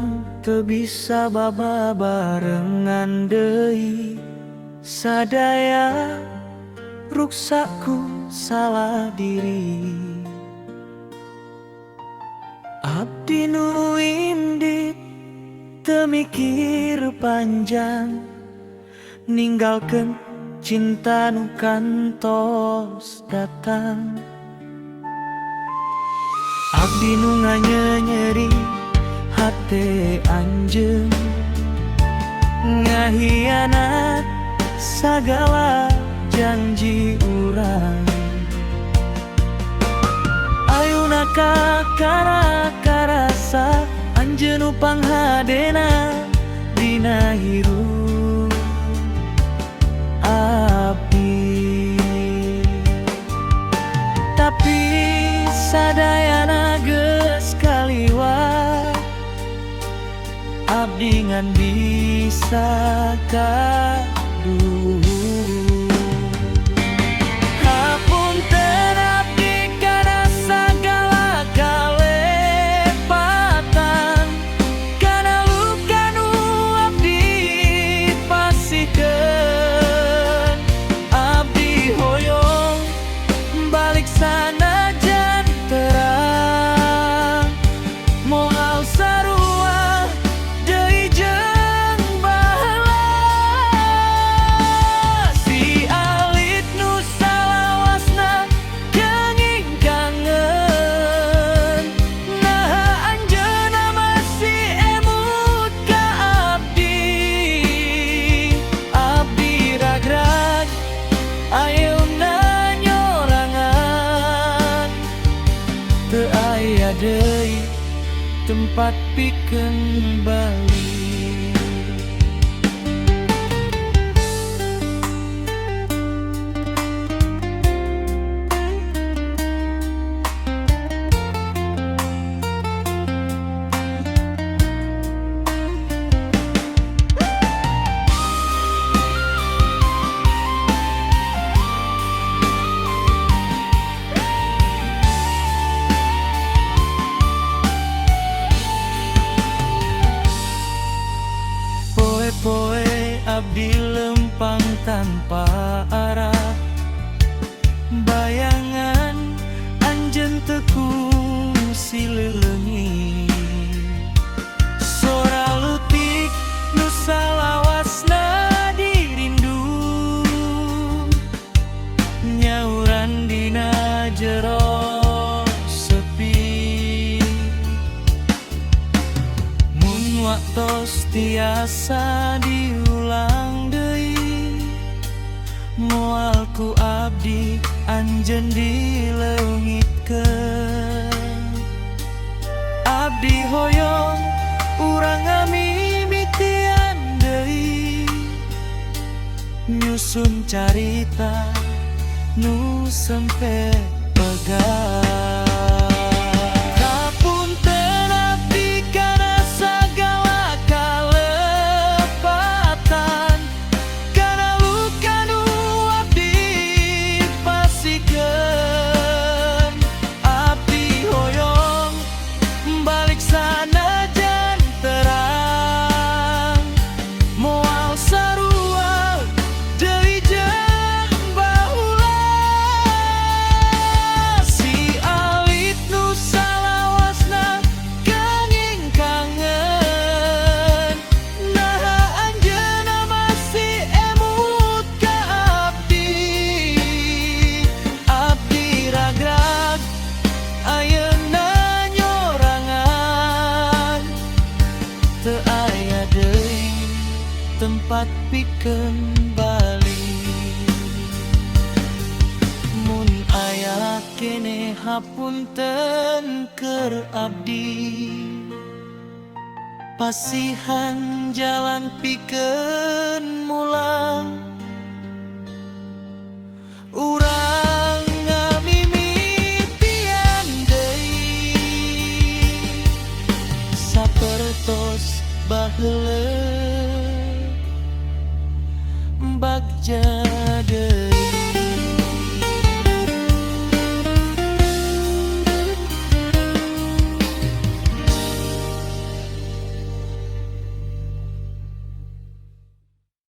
urang teu bisa babarengan deui. Sadaya ruksaku salah diri. Abdi nu indit teu mikir panjang, ninggalkeun cinta nu kantos datang. Abdi nu nganyeri hate anjeun, ngahianat sagala janji urang. Ayeuna karasa anjeun nu panghadena dina hirup abdi. Tapi sadayana geus kaliwat, abdi ngan bisa kaduh. Hapunten abdi kana sagala kalepatan, kana luka nu abdi pasikeun. Abdi hoyong balik sanajan terang, moal sarua deui jeung baheula. Si alit nu salawasna kenging kangen, naha anjeunna masih emut ka abdi. Abdi ragrag ayeuna nyorangan, teu aya deui tempat pikeun balik. Poe-poe abdi lempang tanpa arah, bayangan anjeun teu kungsi leungi. Sora leutik nu salawasna dirindu, nyauran dina jero sepi. Mun waktos tiasa diulang deui, moal ku abdi anjeun dileungitkeun. Abdi hoyong urang ngamimitian deui, nyusun carita nu sempe pegang. Hapunten abdi kana sagala kalepatan, kana luka nu abdi pasikeun. Abdi hoyong balik sanajan terang, moal sarua deui jeung baheula. Si alit nu salawasna kenging kangen, naha anjeunna masih emut ka abdi. Abdi ragrag ayeuna nyorangan, teu aya deui tempat pikeun balik. Mun aya kene hapunten keur abdi, pasihan jalan pikeun mulang. Urang ngamimitian deui, sapertos baheula bagja